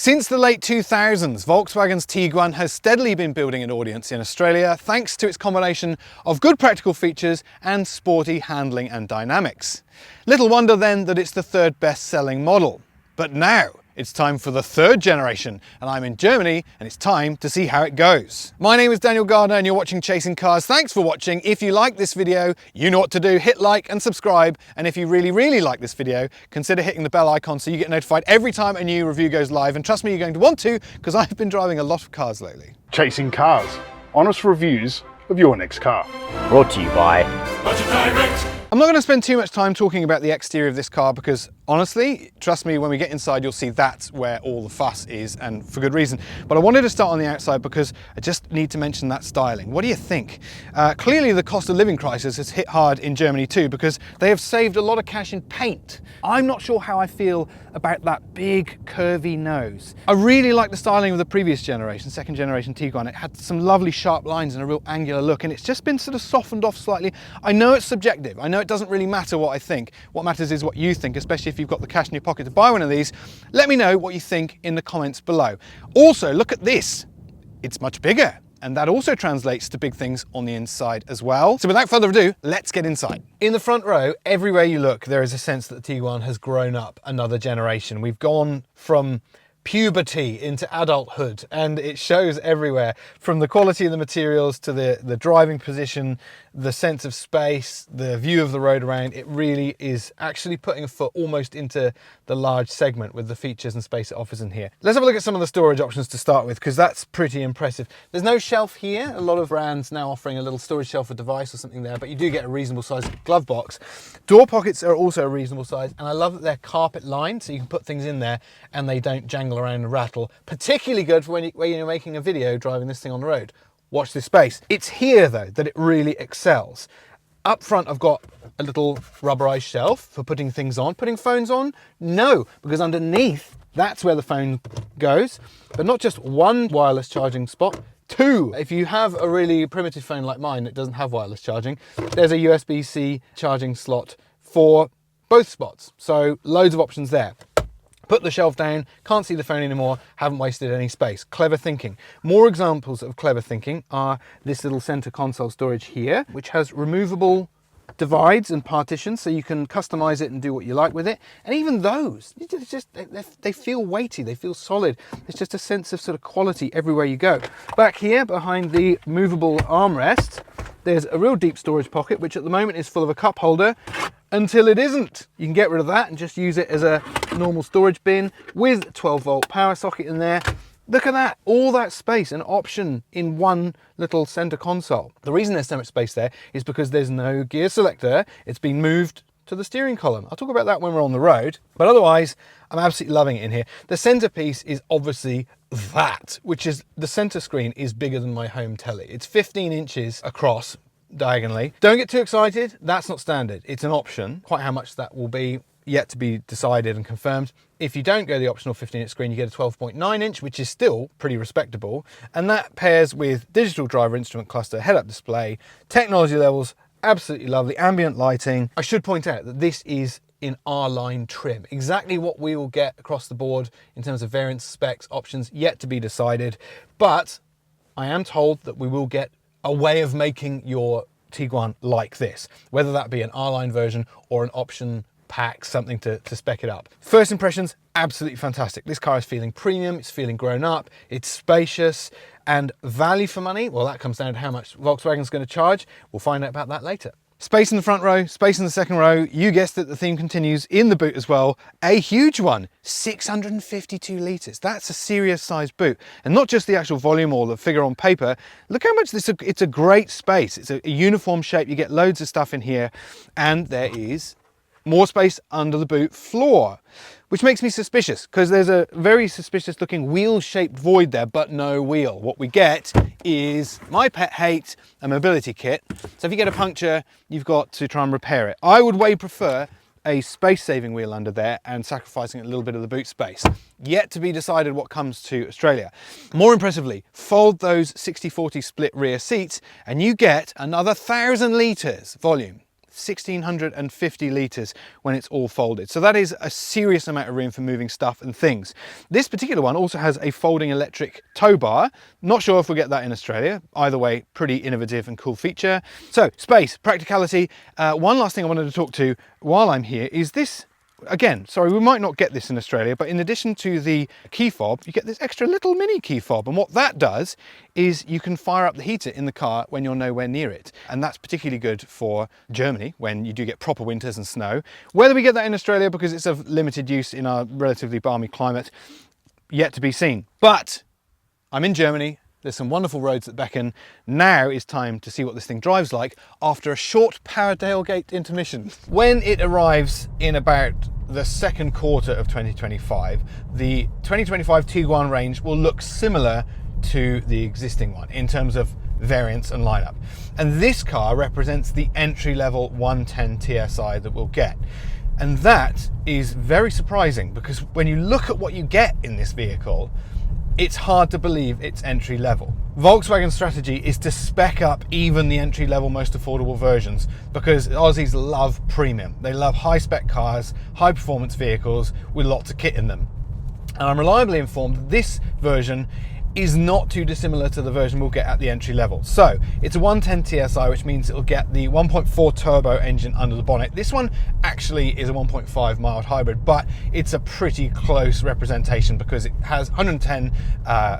Since the late 2000s, Volkswagen's Tiguan has steadily been building an audience in Australia thanks to its combination of good practical features and sporty handling and dynamics. Little wonder then that it's the third best-selling model. But now, it's time for the third generation, and I'm in Germany, and it's time to see how it goes. My name is Daniel Gardner, and you're watching Chasing Cars. Thanks for watching. If you like this video, you know what to do. Hit like and subscribe, and if you really like this video, consider hitting the bell icon so you get notified every time a new review goes live. And trust me, you're going to want to, because I've been driving a lot of cars lately. Chasing Cars, honest reviews of your next car. Brought to you by Budget Direct. I'm not going to spend too much time talking about the exterior of this car because honestly, trust me, when we get inside you'll see that's where all the fuss is, and for good reason. But I wanted to start on the outside because I just need to mention that styling. What do you think? Clearly the cost of living crisis has hit hard in Germany too, because they have saved a lot of cash in paint. I'm not sure how I feel about that big curvy nose. I really like the styling of the previous generation, second generation Tiguan. It had some lovely sharp lines and a real angular look, and it's just been sort of softened off slightly. I know it's subjective. I know it doesn't really matter what I think. What matters is what you think, especially if you've got the cash in your pocket to buy one of these. Let me know what you think in the comments below. Also, look at this. It's much bigger, and that also translates to big things on the inside as well. So without further ado, let's get inside. In the front row, everywhere you look, there is a sense that the Tiguan has grown up another generation. We've gone from puberty into adulthood, and it shows everywhere, from the quality of the materials to the driving position, the sense of space, the view of the road around. It really is actually putting a foot almost into the large segment with the features and space it offers in here. Let's have a look at some of the storage options to start with, because that's pretty impressive. There's no shelf here. A lot of brands now offering a little storage shelf or device or something there, but you do get a reasonable sized glove box. Door pockets are also a reasonable size, and I love that they're carpet lined, so you can put things in there and they don't jangle around and rattle. Particularly good for when you're making a video driving this thing on the road. Watch this space. It's here though that it really excels. Up front I've got a little rubberized shelf for putting things on. Putting phones on? No, because underneath that's where the phone goes. But not just one wireless charging spot, two. If you have a really primitive phone like mine that doesn't have wireless charging, there's a USB-C charging slot for both spots. So loads of options there. Put the shelf down, can't see the phone anymore, haven't wasted any space. Clever thinking. More examples of clever thinking are this little center console storage here, which has removable divides and partitions, so you can customize it and do what you like with it. And even those, they feel weighty, they feel solid. There's just a sense of sort of quality everywhere you go. Back here, behind the movable armrest, there's a real deep storage pocket, which at the moment is full of a cup holder, until it isn't. You can get rid of that and just use it as a normal storage bin with a 12-volt power socket in there. Look at that, all that space, an option in one little center console. The reason there's so much space there is because there's no gear selector. It's been moved to the steering column. I'll talk about that when we're on the road, but otherwise, I'm absolutely loving it in here. The centerpiece is obviously that, which is the center screen is bigger than my home telly. It's 15 inches across diagonally. Don't get too excited, that's not standard. It's an option. Quite how much that will be yet to be decided and confirmed. If you don't go the optional 15-inch screen, you get a 12.9 inch, which is still pretty respectable. And that pairs with digital driver instrument cluster, head-up display, technology levels, absolutely lovely, ambient lighting. I should point out that this is in R-line trim. Exactly what we will get across the board in terms of variants, specs, options, yet to be decided. But I am told that we will get a way of making your Tiguan like this, whether that be an R-line version or an option pack, something to spec it up. First impressions, absolutely fantastic. This car is feeling premium, it's feeling grown up, it's spacious, and value for money, well, that comes down to how much Volkswagen's going to charge. We'll find out about that later. Space in the front row, space in the second row. You guessed it, the theme continues in the boot as well. A huge one, 652 litres. That's a serious sized boot. And not just the actual volume or the figure on paper. Look how much it's a great space. It's a uniform shape. You get loads of stuff in here. And there is more space under the boot floor, which makes me suspicious because there's a very suspicious looking wheel-shaped void there, but no wheel. What we get is my pet hate, a mobility kit. So if you get a puncture, you've got to try and repair it. I would way prefer a space-saving wheel under there and sacrificing a little bit of the boot space. Yet to be decided what comes to Australia. More impressively, fold those 60-40 split rear seats and you get another 1,000 litres volume. 1,650 litres when it's all folded. So that is a serious amount of room for moving stuff and things. This particular one also has a folding electric tow bar. Not sure if we'll get that in Australia. Either way, pretty innovative and cool feature. So space, practicality. One last thing I wanted to talk to while I'm here is this. Again, sorry, we might not get this in Australia, but in addition to the key fob, you get this extra little mini key fob. And what that does is you can fire up the heater in the car when you're nowhere near it. And that's particularly good for Germany when you do get proper winters and snow. Whether we get that in Australia because it's of limited use in our relatively balmy climate, yet to be seen. But I'm in Germany. There's some wonderful roads that beckon. Now is time to see what this thing drives like after a short power tailgate intermission. When it arrives in about the second quarter of 2025, the 2025 Tiguan range will look similar to the existing one in terms of variants and lineup. And this car represents the entry-level 110 TSI that we'll get. And that is very surprising because when you look at what you get in this vehicle, it's hard to believe it's entry level. Volkswagen's strategy is to spec up even the entry level most affordable versions because Aussies love premium. They love high spec cars, high performance vehicles with lots of kit in them. And I'm reliably informed that this version is not too dissimilar to the version we'll get at the entry level. So it's a 110 TSI, which means it'll get the 1.4 turbo engine under the bonnet. This one actually is a 1.5 mild hybrid, but it's a pretty close representation because it has 110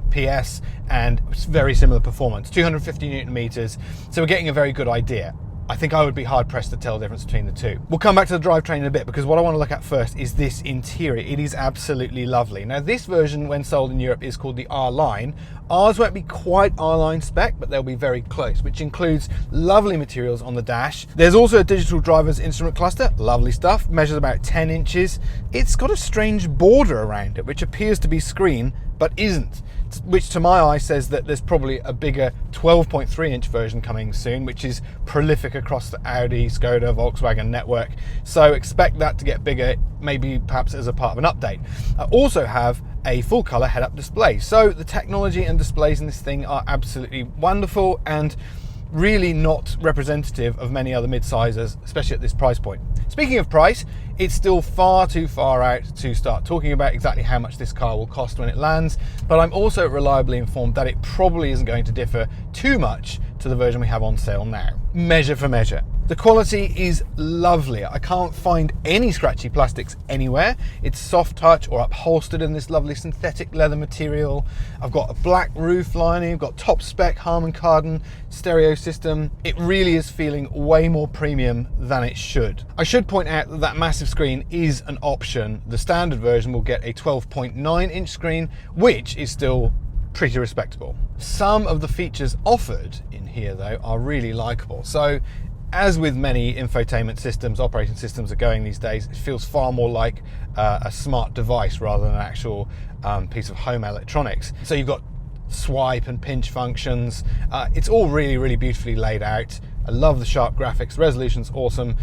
PS and very similar performance, 250 Newton meters. So we're getting a very good idea. I think I would be hard pressed to tell the difference between the two. We'll come back to the drivetrain in a bit because what I want to look at first is this interior. It is absolutely lovely. Now this version, when sold in Europe, is called the R-Line. Ours won't be quite R-Line spec, but they'll be very close, which includes lovely materials on the dash. There's also a digital driver's instrument cluster, lovely stuff, measures about 10 inches. It's got a strange border around it, which appears to be screen, but isn't, which to my eye says that there's probably a bigger 12.3 inch version coming soon, which is prolific across the Audi, Skoda, Volkswagen network. So expect that to get bigger, maybe perhaps as a part of an update. I also have a full color head-up display. So the technology and displays in this thing are absolutely wonderful and really not representative of many other mid-sizers, especially at this price point. Speaking of price, it's still far too far out to start talking about exactly how much this car will cost when it lands, but I'm also reliably informed that it probably isn't going to differ too much to the version we have on sale now. Measure for measure. The quality is lovely. I can't find any scratchy plastics anywhere. It's soft touch or upholstered in this lovely synthetic leather material. I've got a black roof lining, I've got top spec Harman Kardon stereo system. It really is feeling way more premium than it should. I should point out that that massive screen is an option. The standard version will get a 12.9 inch screen, which is still pretty respectable. Some of the features offered in here though are really likable. So as with many infotainment systems, operating systems are going these days, it feels far more like a smart device rather than an actual piece of home electronics. So you've got swipe and pinch functions. It's all really, really beautifully laid out. I love the sharp graphics, resolution's awesome.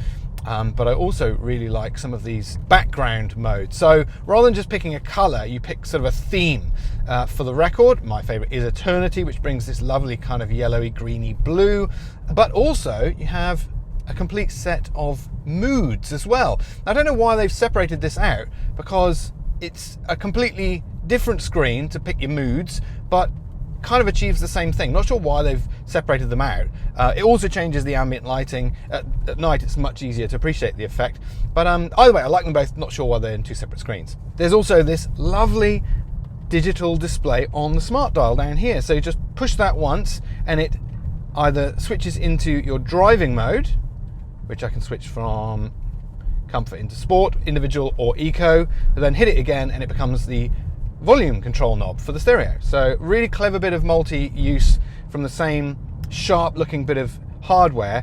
But I also really like some of these background modes. So rather than just picking a color, you pick sort of a theme. For the record, my favorite is Eternity, which brings this lovely kind of yellowy, greeny blue. But also you have a complete set of moods as well. I don't know why they've separated this out because it's a completely different screen to pick your moods, but kind of achieves the same thing. Not sure why they've separated them out. It also changes the ambient lighting. At night it's much easier to appreciate the effect. But either way, I like them both. Not sure why they're in two separate screens. There's also this lovely digital display on the smart dial down here. So you just push that once and it either switches into your driving mode, which I can switch from comfort into sport, individual or eco, and then hit it again and it becomes the volume control knob for the stereo. So really clever bit of multi-use from the same sharp looking bit of hardware,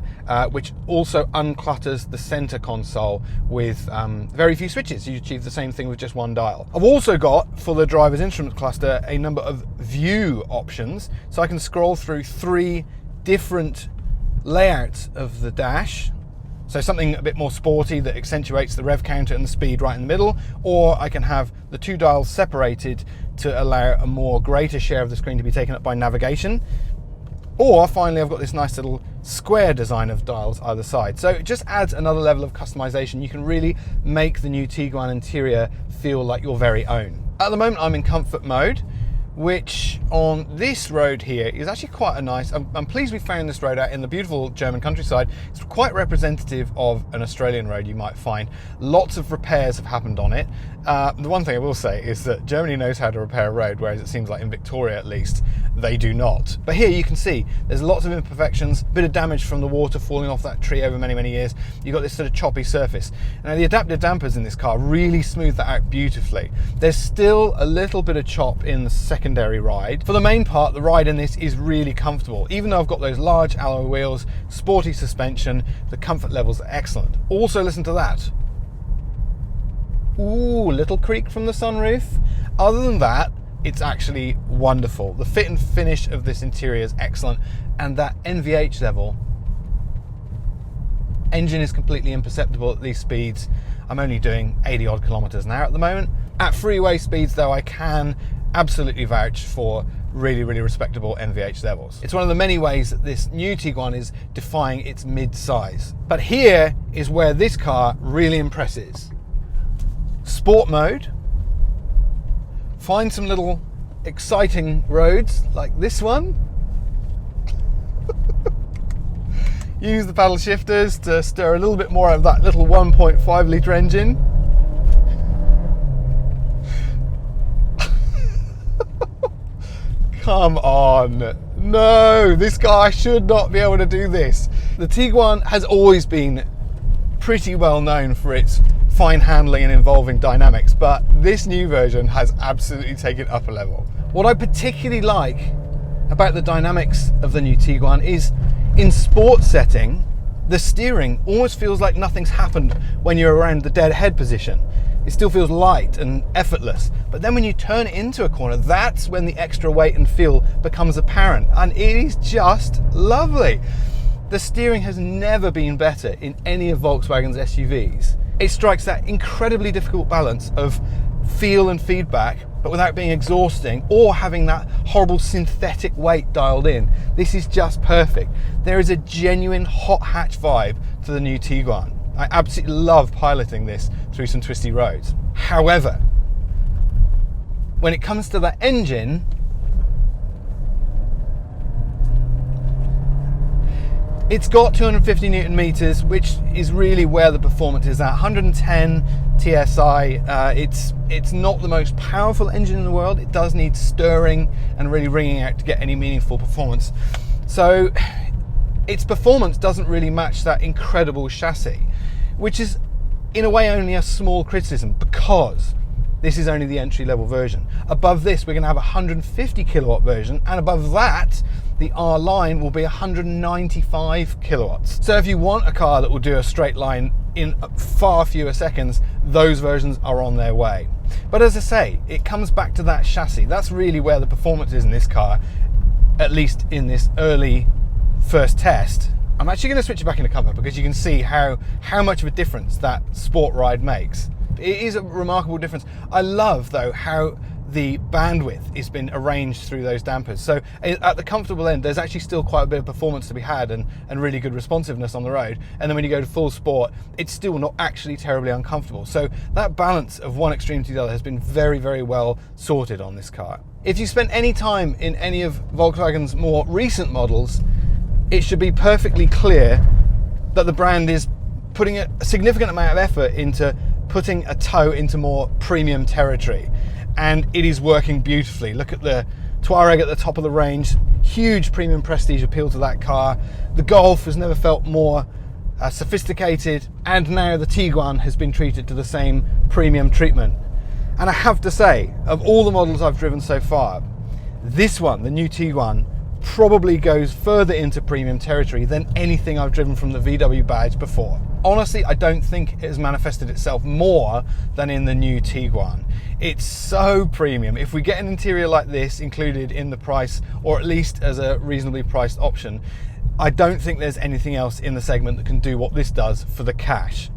which also unclutters the center console with very few switches. You achieve the same thing with just one dial. I've also got, for the driver's instrument cluster, a number of view options. So I can scroll through 3 different layouts of the dash. So something a bit more sporty that accentuates the rev counter and the speed right in the middle, or I can have the 2 dials separated to allow a more greater share of the screen to be taken up by navigation. Or finally, I've got this nice little square design of dials either side. So it just adds another level of customization. You can really make the new Tiguan interior feel like your very own. At the moment, I'm in comfort mode, which on this road here is actually quite a nice, I'm pleased we found this road out in the beautiful German countryside. It's quite representative of an Australian road you might find. Lots of repairs have happened on it. The one thing I will say is that Germany knows how to repair a road, whereas it seems like in Victoria at least, they do not. But here you can see there's lots of imperfections, a bit of damage from the water falling off that tree over many, many years. You've got this sort of choppy surface. Now the adaptive dampers in this car really smooth that out beautifully. There's still a little bit of chop in the secondary ride. For the main part, the ride in this is really comfortable. Even though I've got those large alloy wheels, sporty suspension, the comfort levels are excellent. Also listen to that. Ooh, little creak from the sunroof. Other than that, it's actually wonderful. The fit and finish of this interior is excellent, and that NVH level, engine is completely imperceptible at these speeds. I'm only doing 80 odd kilometers an hour at the moment. At freeway speeds though, I can absolutely vouch for really, really respectable NVH levels. It's one of the many ways that this new Tiguan is defying its mid-size. But here is where this car really impresses. Sport mode. Find some little exciting roads like this one. Use the paddle shifters to stir a little bit more of that little 1.5 litre engine. Come on. No, this guy should not be able to do this. The Tiguan has always been pretty well known for its fine handling and involving dynamics, but this new version has absolutely taken up a level. What I particularly like about the dynamics of the new Tiguan is in sport setting, the steering almost feels like nothing's happened when you're around the dead ahead position. It still feels light and effortless, but then when you turn it into a corner, that's when the extra weight and feel becomes apparent, and it is just lovely. The steering has never been better in any of Volkswagen's SUVs. It strikes that incredibly difficult balance of feel and feedback, but without being exhausting or having that horrible synthetic weight dialed in. This is just perfect. There is a genuine hot hatch vibe to the new Tiguan. I absolutely love piloting this through some twisty roads. However, when it comes to the engine, it's got 250 Newton meters, which is really where the performance is at. 110 TSI. It's not the most powerful engine in the world. It does need stirring and really ringing out to get any meaningful performance. So its performance doesn't really match that incredible chassis, which is in a way only a small criticism because this is only the entry-level version. Above this, we're going to have a 150 kilowatt version, and above that, the R line will be 195 kilowatts. So if you want a car that will do a straight line in far fewer seconds, those versions are on their way. But as I say, it comes back to that chassis. That's really where the performance is in this car, at least in this early first test. I'm actually going to switch it back into comfort because you can see how much of a difference that sport ride makes. It is a remarkable difference. I love though how the bandwidth has been arranged through those dampers. So at the comfortable end, there's actually still quite a bit of performance to be had and really good responsiveness on the road. And then when you go to full sport, it's still not actually terribly uncomfortable. So that balance of one extreme to the other has been very, very well sorted on this car. If you spent any time in any of Volkswagen's more recent models, it should be perfectly clear that the brand is putting a significant amount of effort into putting a toe into more premium territory, and it is working beautifully. Look at the Touareg at the top of the range, huge premium prestige appeal to that car. The Golf has never felt more sophisticated, and now the Tiguan has been treated to the same premium treatment. And I have to say, of all the models I've driven so far, this one, the new Tiguan, probably goes further into premium territory than anything I've driven from the VW badge before. Honestly, I don't think it has manifested itself more than in the new Tiguan. It's so premium. If we get an interior like this included in the price, or at least as a reasonably priced option, I don't think there's anything else in the segment that can do what this does for the cash.